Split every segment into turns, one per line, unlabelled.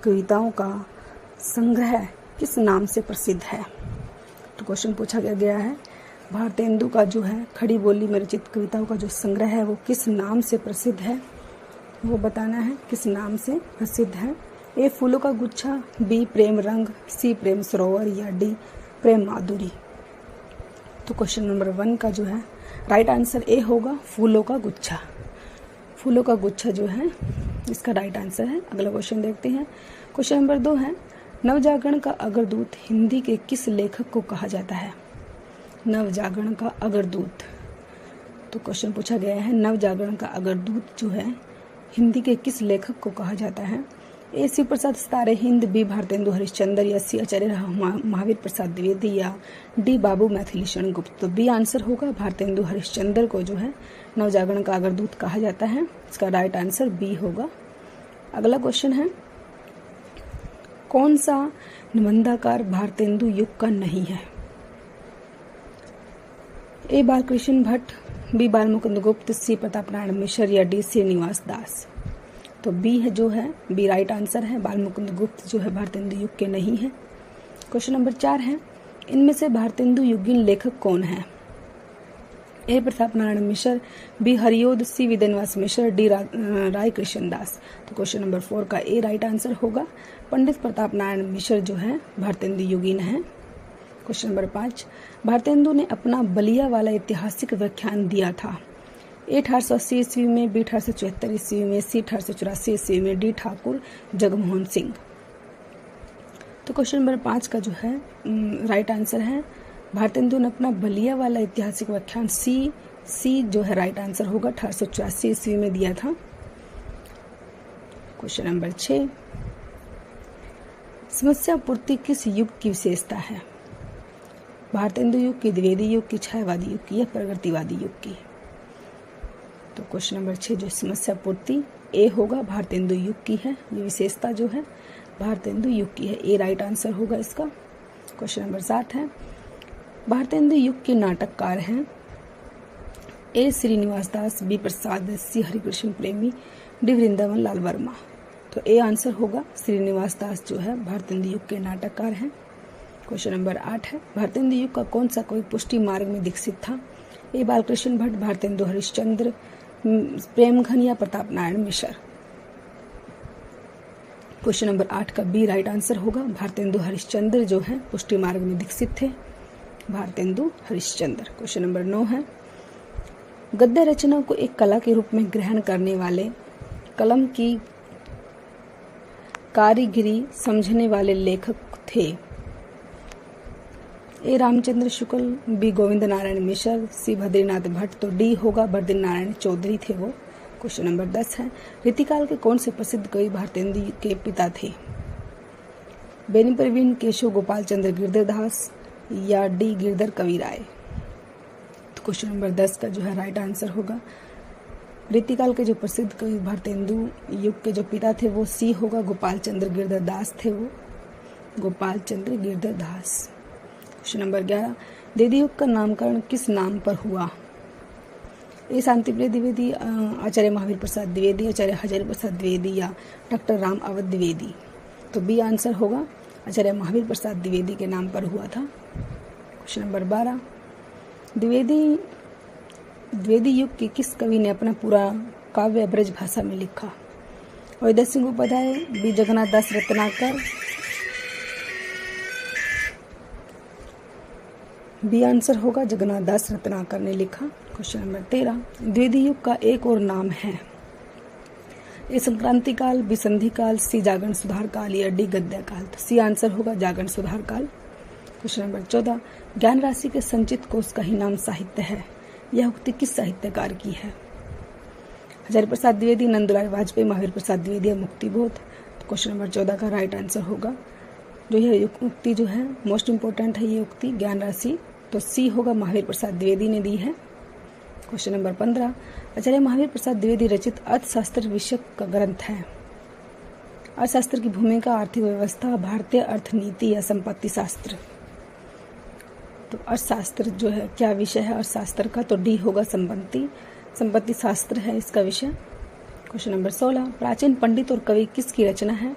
कविताओं का संग्रह किस नाम से प्रसिद्ध है? तो क्वेश्चन पूछा गया है भारतेंदु का जो है खड़ी बोली में रचित कविताओं का जो संग्रह है वो किस नाम से प्रसिद्ध है, वो बताना है किस नाम से प्रसिद्ध है। ए फूलों का गुच्छा, बी प्रेम रंग, सी प्रेम सरोवर या डी प्रेम माधुरी। तो क्वेश्चन नंबर 1 का जो है राइट आंसर ए होगा फूलों का गुच्छा। फूलों का गुच्छा जो है इसका राइट आंसर है। अगला क्वेश्चन देखते हैं। क्वेश्चन नंबर 2 है नवजागरण का अग्रदूत हिंदी के किस लेखक को कहा जाता है? नवजागरण का अग्रदूत। तो क्वेश्चन पूछा गया है नवजागरण का अग्रदूत जो है हिंदी के किस लेखक को कहा जाता है? ए शिव प्रसाद सितारे हिंद, बी भारतेंदु हरिश्चंद्र या सी आचार्य महावीर प्रसाद द्विवेदी या डी बाबू मैथिलीशरण गुप्त। तो बी आंसर होगा भारतेंदु हरिश्चंद्र को जो है नवजागरण का अग्रदूत कहा जाता है। इसका राइट आंसर बी होगा। अगला क्वेश्चन है कौन सा निबंधाकार भारतेंदु युग का नहीं है? ए बालकृष्ण भट्ट, बी बालमुकुंद गुप्त, सी प्रताप नारायण मिश्र या डी श्रीनिवास दास। तो बी है जो है बी राइट आंसर है। बालमुकुंद गुप्त जो है भारतेंदु युग के नहीं है। क्वेश्चन नंबर 4 है इनमें से भारतेंदु युगीन लेखक कौन है? ए प्रताप नारायण मिश्र, बी हरियोध, सी विद्यानिवास मिश्र, डी राय कृष्ण दास। तो क्वेश्चन नंबर 4 का ए राइट आंसर होगा। पंडित प्रताप नारायण मिश्र जो है भारतेंदु युगीन है। क्वेश्चन नंबर 5 भारतेंदु ने अपना बलिया वाला ऐतिहासिक व्याख्यान दिया था। ए 1880 ईस्वी में, बी 1874 ईस्वी में, सी 1884 ईस्वी में, डी ठाकुर जगमोहन सिंह। तो क्वेश्चन नंबर 5 का जो है राइट आंसर है भारतेंदु ने अपना बलिया वाला ऐतिहासिक व्याख्यान सी जो है राइट आंसर होगा 1884 ईस्वी में दिया था। क्वेश्चन नंबर 6 समस्या पूर्ति किस युग की विशेषता है? भारतेंदु युग की, द्विवेदी युग की, छायावादी युग की या प्रगतिवादी युग की? तो क्वेश्चन नंबर 6 जो समस्या पूर्ति ए होगा भारतेंदु युग की है। ये विशेषता जो है भारतेंदु युग की है। ए राइट आंसर होगा इसका। क्वेश्चन नंबर 7 है भारतेंदु युग के नाटककार हैं। ए श्रीनिवास दास, बी प्रसाद, सी हरिकृष्ण प्रेमी, डी वृंदावन लाल वर्मा। तो ए आंसर होगा श्रीनिवास दास जो है भारतेंदु युग के नाटककार हैं। क्वेश्चन नंबर 8 है भारतेंदु युग का कौन सा कवि पुष्टि मार्ग में दीक्षित था? ए बालकृष्ण भट्ट, भारतेंदु हरिश्चंद्र, प्रेमघन या प्रताप नारायण मिश्र। क्वेश्चन नंबर 8 का बी राइट आंसर होगा। भारतेंदु हरिश्चंद्र जो है पुष्टि मार्ग में दीक्षित थे। भारतेंदु हरिश्चंद्र। क्वेश्चन नंबर 9 है गद्य रचना को एक कला के रूप में ग्रहण करने वाले, कलम की कारीगिरी समझने वाले लेखक थे। ए रामचंद्र शुक्ल, बी गोविंद नारायण मिश्र, सी बद्रीनाथ भट्ट। तो डी होगा बद्री नारायण चौधरी थे वो। क्वेश्चन नंबर 10 है रीतिकाल के कौन से प्रसिद्ध कवि भारतेंदु के पिता थे? बेनी प्रवीण, केशव गोपाल चंद्र गिरधरदास या डी गिरधर कविराय। तो क्वेश्चन नंबर 10 का जो है राइट आंसर होगा रीतिकाल के जो प्रसिद्ध कवि भारतेंदु युग के जो पिता थे वो सी होगा गोपाल चंद्र गिरधरदास थे वो। गोपाल चंद्र गिरधरदास। क्वेश्चन नंबर 11 द्विवेदी युग का नामकरण किस नाम पर हुआ? ए शांतिप्रिय द्विवेदी, आचार्य महावीर प्रसाद द्विवेदी, आचार्य हजारी प्रसाद द्विवेदी या डॉक्टर राम अवध द्विवेदी। तो बी आंसर होगा आचार्य महावीर प्रसाद द्विवेदी के नाम पर हुआ था। क्वेश्चन नंबर 12 द्विवेदी युग के किस कवि ने अपना पूरा काव्य ब्रज भाषा में लिखा? अयोध्या सिंह उपाध्याय, बी जगन्नाथ दास रत्नाकर, बी आंसर होगा जगन्नाथ दास रत्नाकर ने लिखा। क्वेश्चन नंबर 13 द्विवेदी युग का एक और नाम है। ए संक्रांति काल, बी संधि काल, सी जागरण सुधार काल या डी गद्य काल। तो सी आंसर होगा जागरण सुधार काल। क्वेश्चन नंबर 14 ज्ञान राशि के संचित कोश का ही नाम साहित्य है। यह उक्ति किस साहित्यकार की है? हजारी प्रसाद द्विवेदी, नंदलाल वाजपेयी, महावीर प्रसाद द्विवेदी या मुक्तिबोध। तो क्वेश्चन नंबर 14 का राइट आंसर होगा जो यह उक्ति जो है मोस्ट इंपोर्टेंट है ये उक्ति ज्ञान राशि। तो सी होगा महावीर प्रसाद द्विवेदी ने दी है। क्वेश्चन नंबर 15 आचार्य महावीर प्रसाद द्विवेदी रचित अर्थशास्त्र विषय का ग्रंथ है। अर्थशास्त्र की भूमिका, आर्थिक व्यवस्था, भारतीय अर्थनीति या संपत्ति शास्त्र। तो अर्थशास्त्र जो है क्या विषय है अर्थशास्त्र का? तो डी होगा संपत्ति शास्त्र है इसका विषय। क्वेश्चन नंबर 16 प्राचीन पंडित और कवि किसकी रचना है?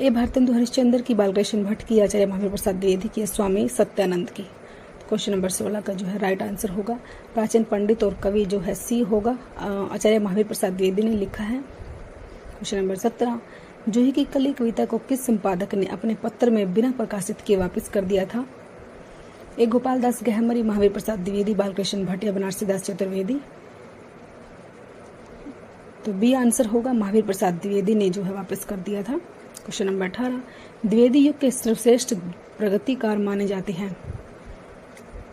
ए भारतेंदु हरिश्चंद्र की, बालकृष्ण भट्ट की, आचार्य महावीर प्रसाद द्विवेदी की, स्वामी सत्यानंद की। क्वेश्चन नंबर 16 का जो है राइट आंसर होगा प्राचीन पंडित और कवि जो है सी होगा, आचार्य महावीर प्रसाद द्विवेदी ने लिखा है। क्वेश्चन नंबर 17 जूही की कली कविता को किस संपादक ने अपने पत्र में बिना प्रकाशित किए वापस कर दिया था? ए गोपाल दास गहमरी, महावीर प्रसाद द्विवेदी, बालकृष्ण भट्ट या बनारसी दास चतुर्वेदी। तो बी आंसर होगा महावीर प्रसाद द्विवेदी ने जो है वापस कर दिया था। क्वेश्चन नंबर 18 द्विवेदी युग के सर्वश्रेष्ठ प्रगतिकार माने जाते हैं।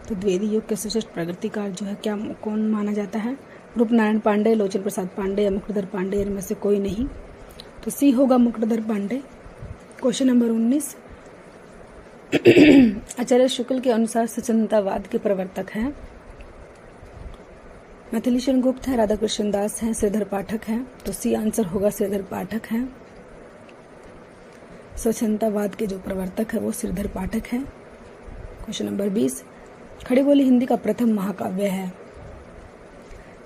तो द्विवेदी युग के सर्वश्रेष्ठ प्रगतिकार जो है क्या कौन माना जाता है? रूपनारायण पांडे, लोचन प्रसाद पांडे या मुकुटधर पांडे, इनमें से कोई नहीं। तो सी होगा मुकुटधर पांडे। क्वेश्चन नंबर 19 आचार्य शुक्ल के अनुसार सचेतनतावाद के प्रवर्तक हैं। मिथिलेश्वर गुप्त है, राधा कृष्ण दास हैं, श्रीधर पाठक हैं। तो सी आंसर होगा श्रीधर पाठक हैं। स्वच्छंदतावाद के जो प्रवर्तक है वो श्रीधर पाठक है। क्वेश्चन नंबर 20 खड़ी बोली हिंदी का प्रथम महाकाव्य है।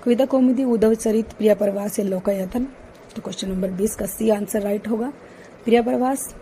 कविता कौमुदी, उद्धव चरित, प्रिया प्रवास या लोकायतन। तो क्वेश्चन नंबर 20 का सी आंसर राइट होगा प्रिया प्रवास।